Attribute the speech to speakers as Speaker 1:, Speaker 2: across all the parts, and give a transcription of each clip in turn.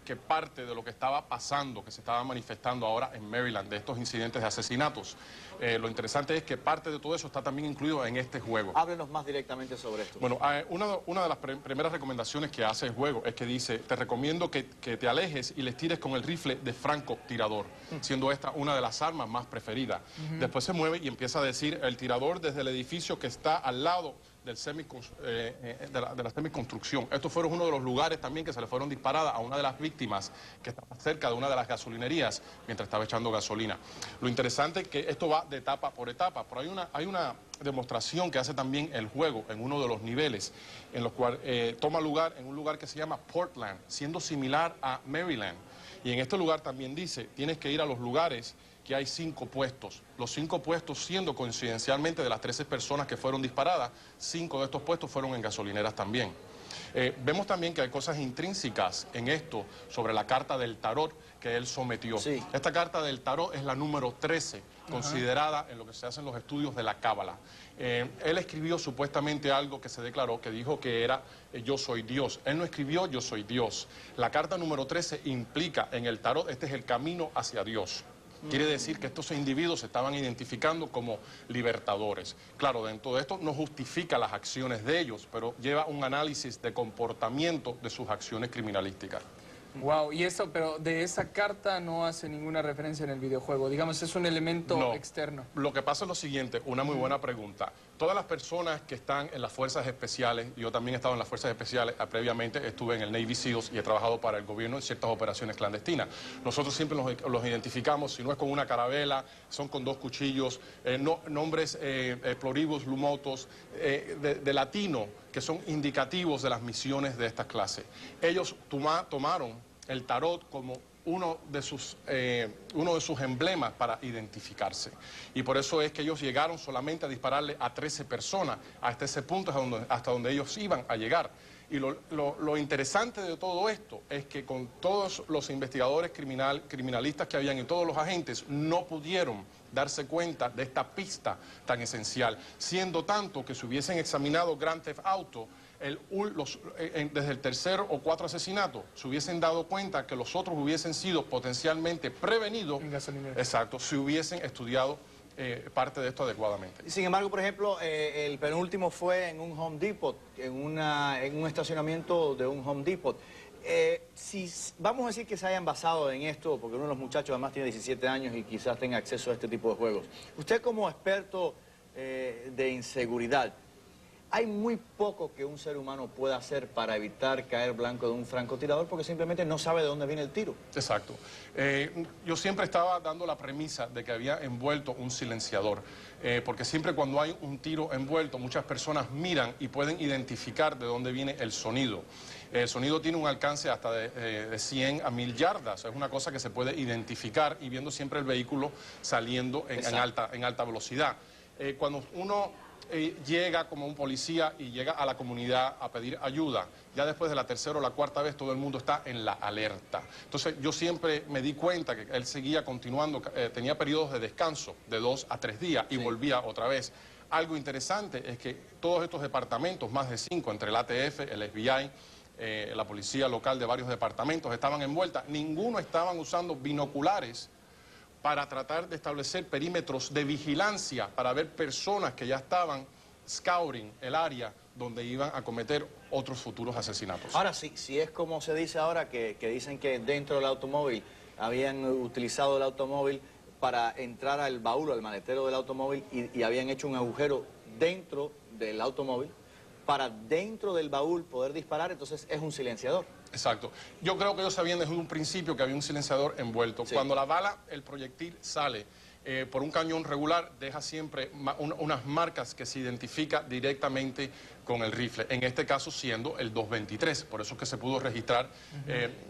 Speaker 1: que parte de lo que estaba pasando, que se estaba manifestando ahora en Maryland, de estos incidentes de asesinatos, lo interesante es que parte de todo eso está también incluido en este juego.
Speaker 2: Háblenos más directamente sobre esto.
Speaker 1: Bueno, una de las primeras recomendaciones que hace el juego es que dice, te recomiendo que te alejes y les tires con el rifle de francotirador, siendo esta una de las armas más preferidas. Después se mueve y empieza a decir, el tirador desde el edificio que está al lado de la semiconstrucción. Estos fueron uno de los lugares también que se le fueron disparadas a una de las víctimas que estaba cerca de una de las gasolinerías mientras estaba echando gasolina. Lo interesante es que esto va de etapa por etapa, pero hay una demostración que hace también el juego en uno de los niveles, en los cuales toma lugar en un lugar que se llama Portland, siendo similar a Maryland. Y en este lugar también dice, tienes que ir a los lugares que hay 5 puestos. Los 5 puestos siendo coincidencialmente de las 13 personas que fueron disparadas, 5 de estos puestos fueron en gasolineras también. Vemos también que hay cosas intrínsecas en esto sobre la carta del tarot que él sometió.
Speaker 2: Sí.
Speaker 1: Esta carta del tarot es la número 13, considerada en lo que se hacen los estudios de la Cábala. Él escribió supuestamente algo que se declaró, que dijo que era yo soy Dios. Él no escribió yo soy Dios. La carta número 13 implica en el tarot, este es el camino hacia Dios. Quiere decir que estos individuos se estaban identificando como libertadores. Claro, dentro de esto no justifica las acciones de ellos, pero lleva un análisis de comportamiento de sus acciones criminalísticas.
Speaker 3: Wow, y eso, pero de esa carta no hace ninguna referencia en el videojuego. Digamos, es un elemento externo.
Speaker 1: Lo que pasa es lo siguiente, una muy buena pregunta. Todas las personas que están en las fuerzas especiales, yo también he estado en las fuerzas especiales, previamente estuve en el Navy SEALs y he trabajado para el gobierno en ciertas operaciones clandestinas. Nosotros siempre los identificamos, si no es con una carabela, son con 2 cuchillos, nombres pluribus lumotos, de latino, que son indicativos de las misiones de esta clase. Ellos tomaron el tarot como uno de sus emblemas para identificarse. Y por eso es que ellos llegaron solamente a dispararle a 13 personas. Hasta ese punto hasta donde ellos iban a llegar. Y lo interesante de todo esto es que con todos los investigadores criminalistas que habían y todos los agentes no pudieron darse cuenta de esta pista tan esencial, siendo tanto que si hubiesen examinado Grand Theft Auto, desde el 3er o 4 asesinatos, se hubiesen dado cuenta que los otros hubiesen sido potencialmente prevenidos, exacto, si hubiesen estudiado parte de esto adecuadamente.
Speaker 2: Sin embargo, por ejemplo, el penúltimo fue en un Home Depot, en un estacionamiento de un Home Depot. Si vamos a decir que se hayan basado en esto, porque uno de los muchachos además tiene 17 años y quizás tenga acceso a este tipo de juegos. Usted como experto de inseguridad, hay muy poco que un ser humano pueda hacer para evitar caer blanco de un francotirador porque simplemente no sabe de dónde viene el tiro.
Speaker 1: Exacto. Yo siempre estaba dando la premisa de que había envuelto un silenciador, porque siempre cuando hay un tiro envuelto, muchas personas miran y pueden identificar de dónde viene el sonido. El sonido tiene un alcance hasta de 100 a 1000 yardas, es una cosa que se puede identificar y viendo siempre el vehículo saliendo en alta velocidad. Cuando uno llega como un policía y llega a la comunidad a pedir ayuda, ya después de la 3ª o la 4ª vez todo el mundo está en la alerta. Entonces yo siempre me di cuenta que él seguía continuando, tenía periodos de descanso de 2 a 3 días y volvía otra vez. Algo interesante es que todos estos departamentos, más de 5, entre el ATF, el FBI, la policía local de varios departamentos estaban envueltas, ninguno estaban usando binoculares para tratar de establecer perímetros de vigilancia para ver personas que ya estaban scouting el área donde iban a cometer otros futuros asesinatos.
Speaker 2: Ahora sí, si es como se dice ahora, que dicen que dentro del automóvil habían utilizado el automóvil para entrar al baúl, al maletero del automóvil y habían hecho un agujero dentro del automóvil para dentro del baúl poder disparar, entonces es un silenciador.
Speaker 1: Exacto. Yo creo que ellos sabían desde un principio que había un silenciador envuelto. Sí. Cuando la bala, el proyectil sale por un cañón regular, deja siempre unas marcas que se identifica directamente con el rifle. En este caso siendo el 223. Por eso es que se pudo registrar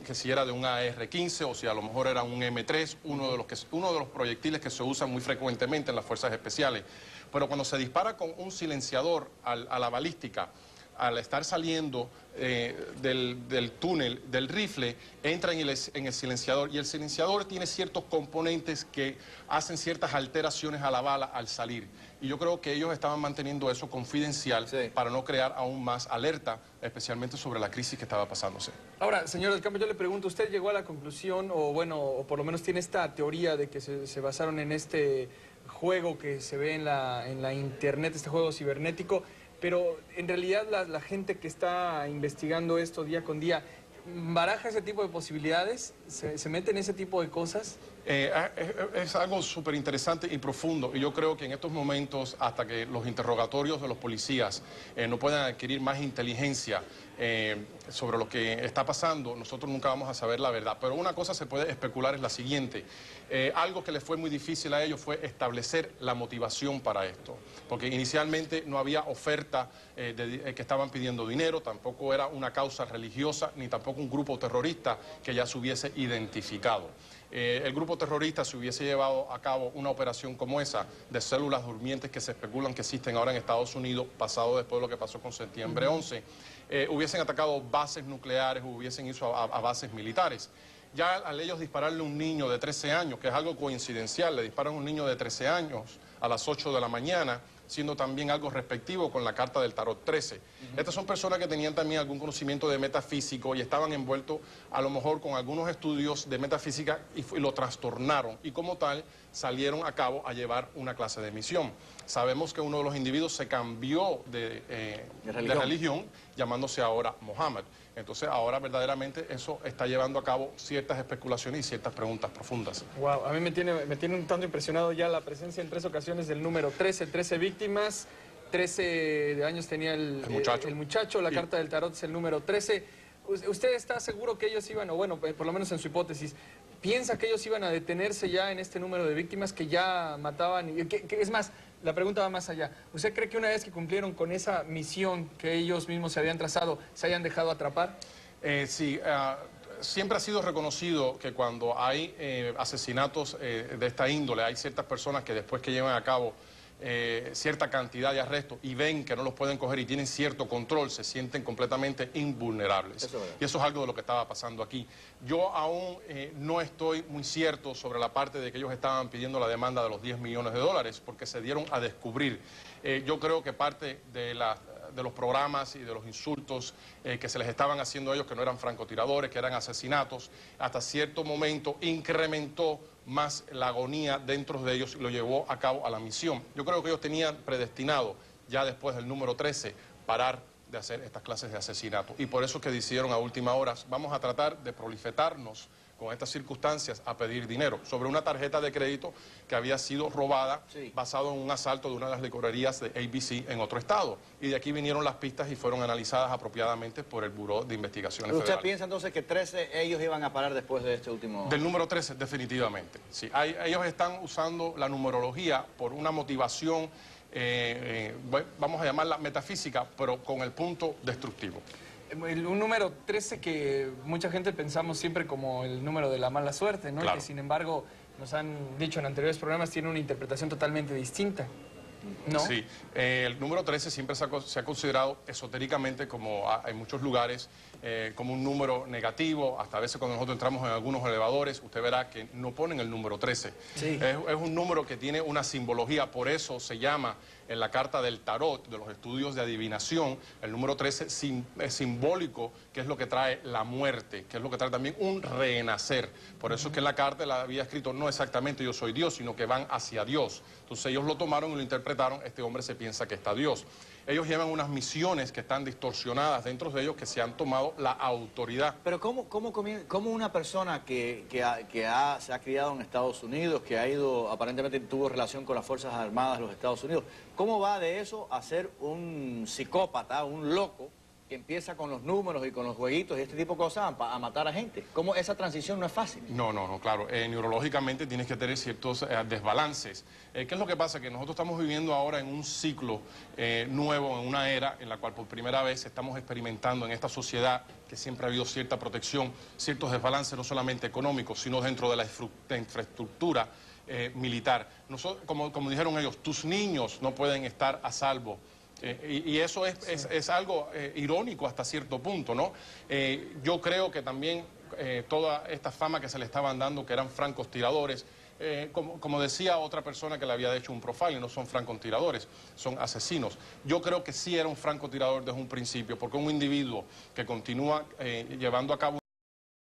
Speaker 1: que si era de un AR-15 o si a lo mejor era un M3, uno de los proyectiles que se usan muy frecuentemente en las fuerzas especiales. Pero cuando se dispara con un silenciador a la balística, al estar saliendo del túnel, del rifle, entra en el silenciador, y el silenciador tiene ciertos componentes que hacen ciertas alteraciones a la bala al salir. Y yo creo que ellos estaban manteniendo eso confidencial para no crear aún más alerta, especialmente sobre la crisis que estaba pasándose.
Speaker 3: Ahora, señor del Campo, yo le pregunto, ¿usted llegó a la conclusión, o bueno, o por lo menos tiene esta teoría de que se basaron en este juego que se ve en la internet, este juego cibernético, pero en realidad la gente que está investigando esto día con día, ¿baraja ese tipo de posibilidades? ¿Se mete en ese tipo de cosas?
Speaker 1: Es algo súper interesante y profundo, y yo creo que en estos momentos, hasta que los interrogatorios de los policías no puedan adquirir más inteligencia sobre lo que está pasando, nosotros nunca vamos a saber la verdad. Pero una cosa se puede especular, es la siguiente: algo que les fue muy difícil a ellos fue establecer la motivación para esto, porque inicialmente no había oferta que estaban pidiendo dinero, tampoco era una causa religiosa, ni tampoco un grupo terrorista que ya se hubiese identificado. El grupo terrorista, si hubiese llevado a cabo una operación como esa, de células durmientes que se especulan que existen ahora en Estados Unidos, pasado después de lo que pasó con septiembre 11, hubiesen atacado bases nucleares, hubiesen ido a bases militares. Ya al ellos dispararle a un niño de 13 años, que es algo coincidencial, le disparan a un niño de 13 años a las 8 de la mañana, siendo también algo respectivo con la carta del Tarot 13. Estas son personas que tenían también algún conocimiento de metafísico y estaban envueltos a lo mejor con algunos estudios de metafísica y lo trastornaron, y como tal salieron a cabo a llevar una clase de misión. Sabemos que uno de los individuos se cambió de religión, llamándose ahora Mohammed. Entonces ahora verdaderamente eso está llevando a cabo ciertas especulaciones y ciertas preguntas profundas.
Speaker 3: Wow, a mí me tiene un tanto impresionado ya la presencia en 3 ocasiones del número 13, 13 víctimas, 13 años tenía el muchacho, la carta del tarot es el número 13. ¿Usted está seguro que ellos iban, o bueno, por lo menos en su hipótesis, piensa que ellos iban a detenerse ya en este número de víctimas que ya mataban? Es más, la pregunta va más allá. ¿Usted cree que una vez que cumplieron con esa misión que ellos mismos se habían trazado, se hayan dejado atrapar?
Speaker 1: Sí, siempre ha sido reconocido que cuando hay asesinatos de esta índole, hay ciertas personas que después que llevan a cabo cierta cantidad de arrestos y ven que no los pueden coger y tienen cierto control, se sienten completamente invulnerables. Y eso es algo de lo que estaba pasando aquí. Yo aún no estoy muy cierto sobre la parte de que ellos estaban pidiendo la demanda de los 10 millones de dólares, porque se dieron a descubrir. Yo creo que parte de los programas y de los insultos que se les estaban haciendo a ellos, que no eran francotiradores, que eran asesinatos, hasta cierto momento incrementó más la agonía dentro de ellos y lo llevó a cabo a la misión. Yo creo que ellos tenían predestinado, ya después del número 13, parar de hacer estas clases de asesinato. Y por eso que decidieron a última hora, vamos a tratar de proliferarnos con estas circunstancias a pedir dinero sobre una tarjeta de crédito que había sido robada basado en un asalto de una de las licorerías de ABC en otro estado. Y de aquí vinieron las pistas y fueron analizadas apropiadamente por el Buró de Investigaciones Federales.
Speaker 2: ¿Usted piensa entonces que 13 ellos iban a parar después de este último...?
Speaker 1: Del número 13, definitivamente. Sí, ellos están usando la numerología por una motivación, vamos a llamarla metafísica, pero con el punto destructivo.
Speaker 3: Un número 13 que mucha gente pensamos siempre como el número de la mala suerte, ¿no?
Speaker 1: Claro.
Speaker 3: Que sin embargo, nos han dicho en anteriores programas, tiene una interpretación totalmente distinta, ¿no?
Speaker 1: Sí, el número 13 siempre se ha considerado esotéricamente, como en muchos lugares, como un número negativo. Hasta a veces cuando nosotros entramos en algunos elevadores, usted verá que no ponen el número 13.
Speaker 3: Sí.
Speaker 1: Es un número que tiene una simbología, por eso se llama en la carta del tarot, de los estudios de adivinación, el número 13 es simbólico, que es lo que trae la muerte, que es lo que trae también un renacer. Por eso es que en la carta la había escrito no exactamente yo soy Dios, sino que van hacia Dios. Entonces ellos lo tomaron y lo interpretaron, este hombre se piensa que está Dios. Ellos llevan unas misiones que están distorsionadas dentro de ellos, que se han tomado la autoridad.
Speaker 2: Pero ¿cómo una persona que se ha criado en Estados Unidos, que ha ido, aparentemente tuvo relación con las Fuerzas Armadas de los Estados Unidos, cómo va de eso a ser un psicópata, un loco, que empieza con los números y con los jueguitos y este tipo de cosas a matar a gente? ¿Cómo esa transición no es fácil?
Speaker 1: No, claro. Neurológicamente tienes que tener ciertos desbalances. ¿Qué es lo que pasa? Que nosotros estamos viviendo ahora en un ciclo nuevo, en una era en la cual por primera vez estamos experimentando en esta sociedad que siempre ha habido cierta protección, ciertos desbalances no solamente económicos, sino dentro de la infraestructura militar. Como dijeron ellos, tus niños no pueden estar a salvo Y eso es algo irónico hasta cierto punto, ¿no? Yo creo que también toda esta fama que se le estaban dando, que eran francotiradores, como decía otra persona que le había hecho un profile, no son francotiradores, son asesinos. Yo creo que sí era un francotirador desde un principio, porque un individuo que continúa llevando a cabo